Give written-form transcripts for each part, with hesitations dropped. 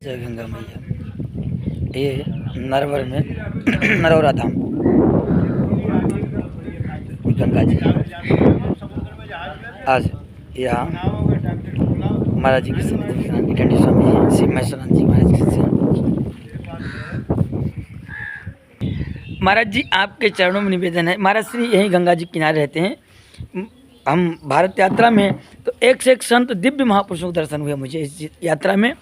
जय गंगा मैया। ये नरवर में नरौरा धाम गंगा जी। आज यहाँ महाराज जी की सन्निधि डंडी स्वामी जी श्री महेश्वरानंद जी महाराज की। महाराज जी आपके चरणों में निवेदन है। महाराज श्री यहीं गंगा जी किनारे रहते हैं। हम भारत यात्रा में तो एक से एक संत दिव्य महापुरुषों के दर्शन हुए मुझे इस यात्रा में।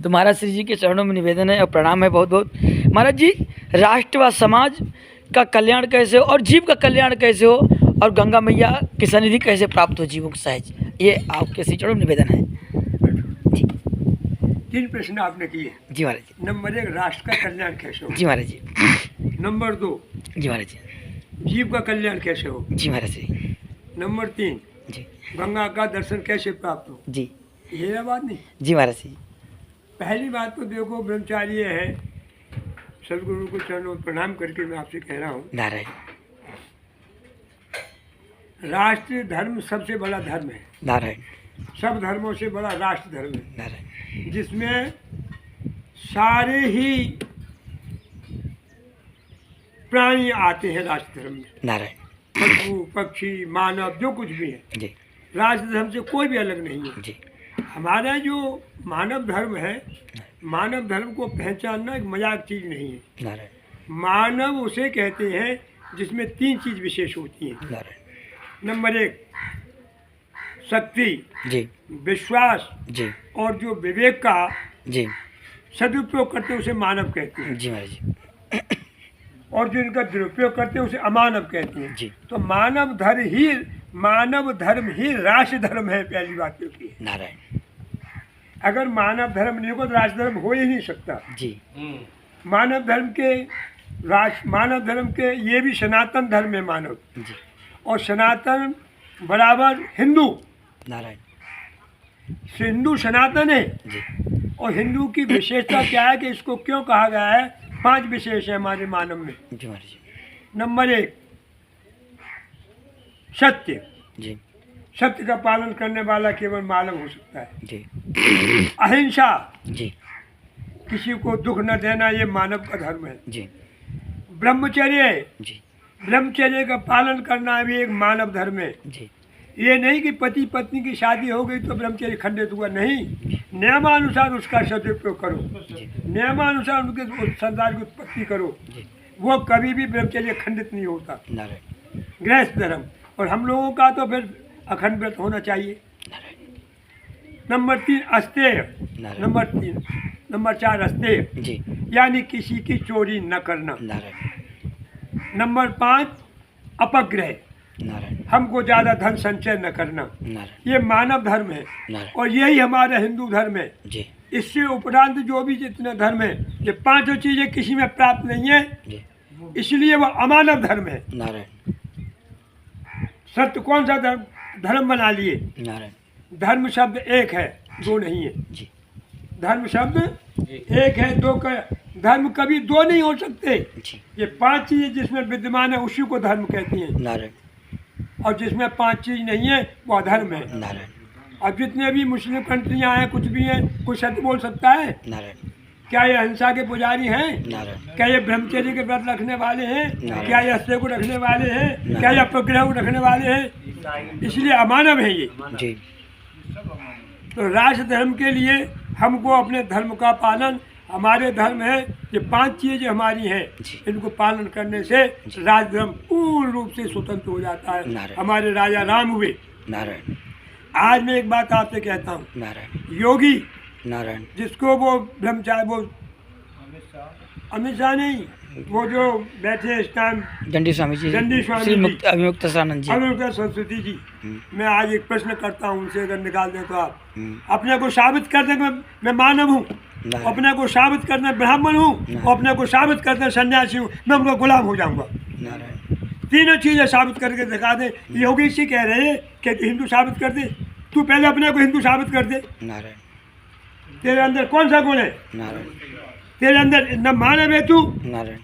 तो महाराज श्री जी के चरणों में निवेदन है और प्रणाम है बहुत बहुत। महाराज जी राष्ट्र व समाज का कल्याण कैसे हो और जीव का कल्याण कैसे हो और गंगा मैया की सन्निधि कैसे प्राप्त हो जीवों को सहज, ये आपके श्री चरणों में निवेदन है जी। 3 प्रश्न आपने किए जी महाराज जी। नंबर 1 राष्ट्र का कल्याण कैसे हो। जी महाराज जी। नंबर 2 जी महाराज जी। जीव का कल्याण कैसे हो। जी महाराज जी। नंबर 3 जी गंगा का दर्शन कैसे प्राप्त हो। जी। ये है बात नहीं। जी महाराज जी। पहली बात तो देखो ब्रह्मचार्य है, सदगुरु को चरणों में प्रणाम करके मैं आपसे कह रहा हूँ, नारायण। राष्ट्र धर्म सबसे बड़ा धर्म है। नारायण। सब धर्मों से बड़ा राष्ट्र धर्म है, नारायण। जिसमें सारे ही प्राणी आते हैं राष्ट्र धर्म में। नारायण। पशु पक्षी मानव जो कुछ भी है, जी राष्ट्र धर्म से कोई भी अलग नहीं है। जी। हमारा जो मानव धर्म है, मानव धर्म को पहचानना एक मजाक चीज नहीं है। नारायण। मानव उसे कहते हैं जिसमें 3 चीज विशेष होती हैं। नारायण। नंबर 1 शक्ति, जी विश्वास जी और जो विवेक का जी सदुपयोग करते हैं उसे मानव कहते हैं, जी महाराज जी। और जो इनका दुरुपयोग करते हैं उसे अमानव कहते हैं। जी। तो मानव धर्म ही राष्ट्र धर्म है। पहली बात तो ये है। नारायण। अगर मानव धर्म नहीं होगा तो राष्ट्र धर्म हो ही नहीं सकता। जी। मानव धर्म के ये भी सनातन धर्म है मानव, जी और सनातन बराबर हिंदू। नारायण। हिंदू सनातन है। जी। और हिंदू की विशेषता क्या है कि इसको क्यों कहा गया है, 5 विशेष है हमारे मानव में। जी महाराज जी। नंबर 1 सत्य। जी सत्य का पालन करने वाला केवल मानव हो सकता है। जी। अहिंसा, जी किसी को दुख न देना, ये मानव का धर्म है। जी ब्रह्मचर्य, जी ब्रह्मचर्य का पालन करना भी एक मानव धर्म है। जी। ये नहीं कि पति पत्नी की शादी हो गई तो ब्रह्मचर्य खंडित हुआ, नहीं। नियमानुसार उसका सदुपयोग करो, नियमानुसार उनके संतान की उत्पत्ति करो, वो कभी भी ब्रह्मचर्य खंडित नहीं होता। नारायण। गृहस्थ धर्म, और हम लोगों का तो फिर अखंड व्रत होना चाहिए। नंबर 3 अस्तेय। नंबर 4 अस्तेय, जी यानी किसी की चोरी न करना। नारायण। नंबर 5 अपग्रह, नारायण। हमको ज़्यादा धन संचय न करना। नारायण। ये मानव धर्म है, नारायण। और यही हमारा हिंदू धर्म है। जी इससे उपरांत जो भी जितने धर्म है, ये 5 चीज़ें किसी में प्राप्त नहीं है, जी। इसलिए वह अमानव धर्म है। नारायण। सत्य कौन सा धर्म बना लिए। नारायण। धर्म शब्द एक है, 2 नहीं है। जी। धर्म शब्द एक है, 2 का धर्म कभी 2 नहीं हो सकते। जी। ये 5 चीजें जिसमें विद्यमान है उसी को धर्म कहती हैं, नारायण। और जिसमें 5 चीज नहीं है वो अधर्म है। नारायण। अब जितने भी मुस्लिम कंट्रियां हैं, कुछ भी हैं, कोई सत्य बोल सकता है। नारायण। क्या ये अहिंसा के पुजारी हैं। नारायण। क्या ये ब्रह्मचर्य के व्रत रखने वाले हैं। नारायण। क्या ये अस्त्य को रखने वाले हैं। क्या ये अपग्रह को रखने वाले हैं, इसलिए अमानव है ये। जी। तो राष्ट्र धर्म के लिए हमको अपने धर्म का पालन, हमारे धर्म है ये 5 चीज़ें हमारी हैं, इनको पालन करने से राज धर्म पूर्ण रूप से स्वतंत्र हो जाता है। हमारे राजा राम हुए। नारायण। आज मैं एक बात आपसे कहता हूँ, नारायण। योगी, नारायण। जिसको वो ब्रह्मचारी, वो अमित शाह नहीं, वो जो बैठे इस टाइम दंडी स्वामी जी, दंडी स्वामी श्री जी, अभिमुक्त सदानंद जी, अभिमुक्त सरस्वती जी। मैं आज एक प्रश्न करता हूँ, उनसे अगर निकाल दें तो आप हम्म। अपने को साबित कर दें मैं मानव हूँ, अपने को साबित करना ब्राह्मण हूँ, और अपने को साबित करना सन्यासी हूँ, मैं उनका गुलाम हो जाऊंगा। नारायण। 3 चीजें साबित करके दिखा दे। योगी से कह रहे हैं कि तू हिंदू साबित कर दे, तू पहले अपने को हिंदू साबित कर दे। नारायण। तेरे अंदर कौन सा गुण है। नारायण। तेरे अंदर न मानव है तू, नारायण।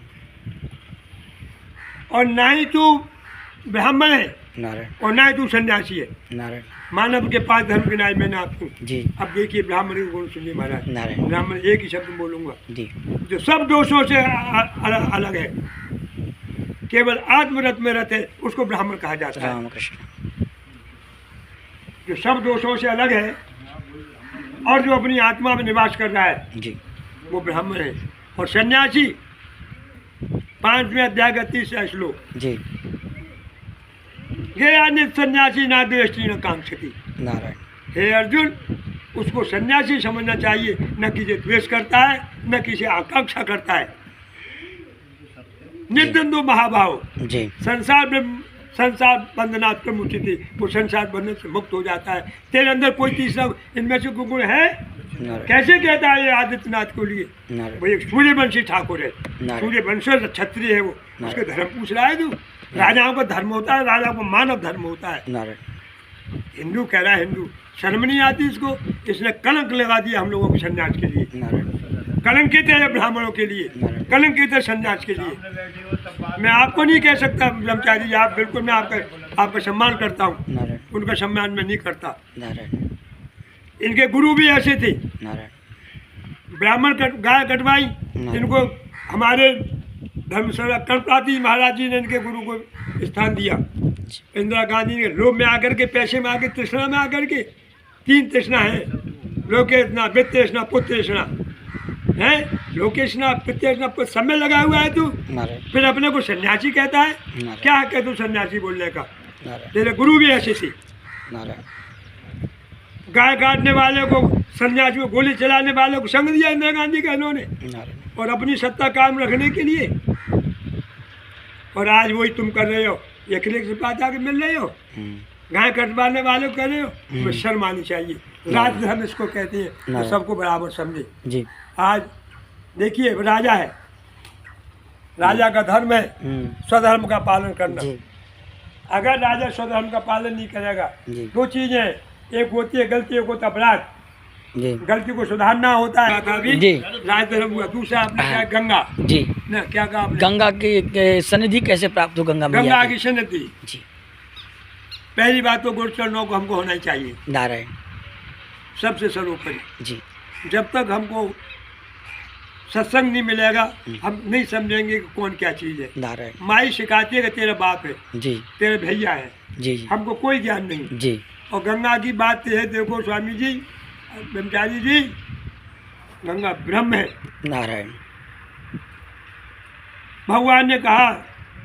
और ना ही तू ब्राह्मण है, नारायण। और ना ही तू सन्यासी है। नारायण। मानव के 5 धर्म गिनाए मैंने आपको। जी अब देखिए ब्राह्मण के गुण सुनिए महाराज। नारायण ब्राह्मण एक ही शब्द बोलूंगा, जी जो सब दोषों से अलग है, केवल आत्मरत में रत है, उसको ब्राह्मण कहा जाता है। राम कृष्ण जो सब दोषों से अलग है और जो अपनी आत्मा में निवास कर रहा है, जी वो ब्राह्मण है। और सन्यासी 5वें अध्याय का 30वां श्लोक, जी गया नित सन्यासी ना द्वेष्टि न कांक्षति। नारायण हे अर्जुन, उसको सन्यासी समझना चाहिए, न किसी द्वेष करता है न किसी आकांक्षा करता है। निर्द्वंद्व महाभाव, जी संसार बंधनात् प्रमुचिति, वो संसार बंधन से मुक्त हो जाता है। तेरे अंदर कोई तीसरा इनमें से कोई गुण है? नारायण कैसे कहता है ये आदित्यनाथ को लिए? नारायण वो एक सूर्यवंशी ठाकुर है, नारायण। सूर्यवंशी क्षत्रिय है वो, उसके धर्म पूछ रहा है तू? राजाओं का धर्म होता है, राजा को मानव धर्म होता है। नारायण हिंदू कह रहा है हिंदू, शर्म नहीं आती इसको? इसने कलंक लगा दिया हम लोगों के सन्यास के लिए। नारायण कलंकित है ब्राह्मणों के लिए, कलंकित है सन्यास के लिए। मैं आपको नहीं कह सकता ब्रह्मचारी जी, आप बिल्कुल, मैं आपका सम्मान करता हूँ, नारायण उनका सम्मान मैं नहीं करता। नारायण इनके गुरु भी ऐसे थे, नारायण ब्राह्मण गाय कटवाई, इनको हमारे धर्मशाला कर्णपाती महाराज जी ने इनके गुरु को स्थान दिया। इंदिरा गांधी ने लोभ में आकर के, पैसे में आकर, तृष्णा में आकर के, 3 तृष्णा है, लोकेशना, वित्त तृष्णा, पुत्र तृष्णा है। लोकेशना, वित्त तृष्णा, पुत्र सब में लगा हुआ है तू, नारायण फिर अपने को सन्यासी कहता है? नारायण क्या है तू सन्यासी बोलने का? नारायण तेरे गुरु भी ऐसे थे। नारायण गाय काटने वाले को, सन्यासी को, गोली चलाने वाले को संग दिया इंदिरा गांधी का इन्होंने, नारायण और अपनी सत्ता कायम रखने के लिए। और आज वही तुम कर रहे हो, एक से बात आके मिल रहे हो, गाय कटवाने वाले को कर रहे हो। तो शर्म आनी चाहिए। राजधर्म इसको कहते हैं, तो सबको बराबर समझे। जी आज देखिए राजा है, राजा का धर्म है स्वधर्म का पालन करना। जी अगर राजा स्वधर्म का पालन नहीं करेगा, जी 2 चीजें, एक होती है गलती, एक होता है अपराध। जी गलती को सुधारना होता है, अभी जी राजधर्म हुआ। दूसरा आपने क्या, गंगा जी ना, क्या कहा आपने? गंगा की सनिधि कैसे प्राप्त हो? गंगा मैया गंगा की? की सन्निधि। जी पहली बात तो गुरु चरणों को हमको होना ही चाहिए, नारायण सबसे सर्वोपरि। जी जब तक हमको सत्संग नहीं मिलेगा, हम नहीं समझेंगे कि कौन क्या चीज़ है। नारायण माई सिखाती है कि तेरा बाप है, जी तेरे भैया है, जी जी हमको कोई ज्ञान नहीं। जी और गंगा की बात है, देखो स्वामी जी, ब्रह्मचारी जी, गंगा ब्रह्म है। नारायण भगवान ने कहा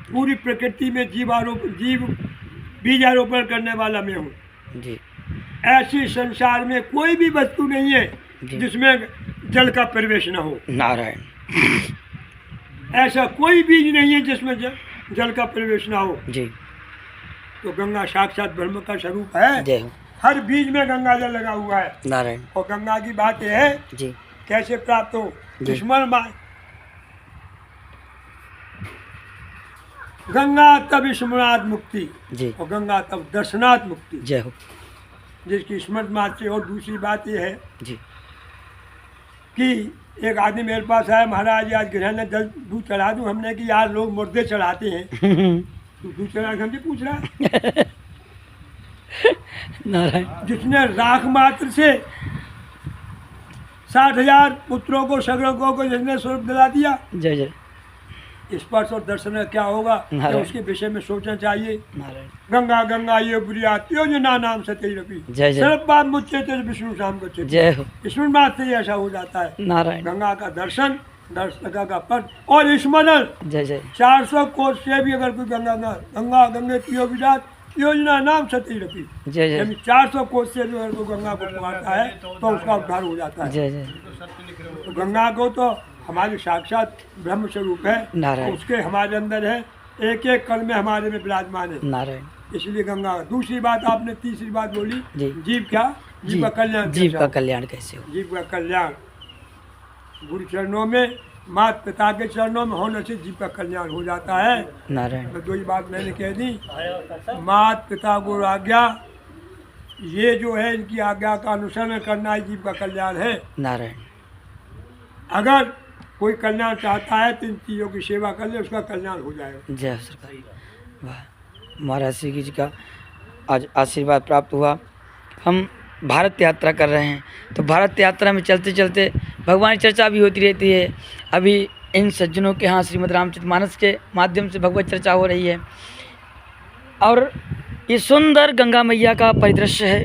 पूरी प्रकृति में जीव बीजारोपण करने वाला मैं हूँ। जी ऐसी संसार में कोई भी वस्तु नहीं है जी। जिसमें जल का प्रवेश न हो। नारायण ऐसा कोई बीज नहीं है जिसमें जल का प्रवेश ना हो। जी तो गंगा साक्षात ब्रह्म का स्वरूप है। जय हो हर बीज में गंगा जल लगा हुआ है। नारायण और गंगा की बात यह है जी कैसे प्राप्त हो, जी। स्मरण गंगा तब स्मरणात् मुक्ति, जी और गंगा तब दर्शनात् मुक्ति, जय हो जिसकी स्मृत मात्र से। और दूसरी बात यह है जी कि एक आदमी मेरे पास आया, महाराज आज ग्रहण में जल दूध चढ़ा दूं। हमने कि यार लोग मुर्दे चढ़ाते हैं, तो दूध चढ़ा के हमसे पूछ रहा है। नारायण जिसने राख मात्र से 60,000 पुत्रों को, सगरों को जिसने स्वरूप दिला दिया, जय जय स्पर्श और दर्शन का क्या होगा, तो नारायण। उसके विषय में सोचना चाहिए। नारायण गंगा गंगा ये बुरियात योजना नाम से तेरी रपी, जय जय सर्व बात मुझसे तेरे विष्णु शाम को चित। जय हो स्मरण मात्र से ही ऐसा हो जाता है। नारायण गंगा का दर्शन, गंगा का पद और स्मरण। जय जय 400 कोस से भी अगर कोई गंगा गंगे तियो विराट योजना नाम से तेरी रपी, जय जय यानी 400 कोस से जो अगर कोई गंगा को पुकारता है तो उसका उद्धार हो जाता है। जय जय तो गंगा को तो हमारे साक्षात ब्रह्म स्वरूप है, नारायण। उसके हमारे अंदर है, एक एक कण में हमारे में विराजमान है, नारायण इसलिए गंगा। दूसरी बात आपने तीसरी बात बोली, जी। जीव क्या, जीव का कल्याण जीव कैसा का हो? कल्याण कैसे हो? जीव का कल्याण गुरु चरणों में, माता पिता के चरणों में होने से जीव का कल्याण हो जाता है। नारायण तो 2 ही बात मैंने कह दी, माता पिता गुरु आज्ञा, ये जो है इनकी आज्ञा का अनुसरण करना ही जीव का कल्याण है। नारायण अगर कोई कल्याण चाहता है तो इन चीज़ों की सेवा कर ले, उसका कल्याण हो जाएगा। जय हो सरकार। वाह, महाराज श्री जी का आज आशीर्वाद प्राप्त हुआ। हम भारत यात्रा कर रहे हैं। तो भारत यात्रा में चलते चलते भगवान की चर्चा भी होती रहती है। अभी इन सज्जनों के यहाँ श्रीमद् रामचरितमानस के माध्यम से भगवत चर्चा हो रही है और ये सुंदर गंगा मैया का परिदृश्य है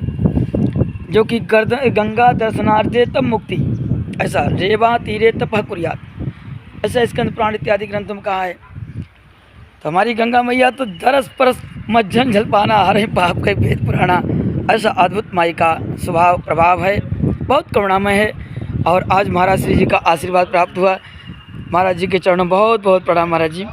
जो कि गंगा दर्शनार्थे तब मुक्ति, ऐसा रेवा तीरे तपः कुर्यात्, ऐसा स्कंद पुराण इत्यादि ग्रंथों में कहा है। तो हमारी गंगा मैया तो दरस परस मज्जन जलपाना हरे पाप के भेद पुराना, ऐसा अद्भुत माई का स्वभाव प्रभाव है, बहुत करुणामय है। और आज महाराज श्री जी का आशीर्वाद प्राप्त हुआ। महाराज जी के चरणों बहुत बहुत प्रणाम महाराज जी।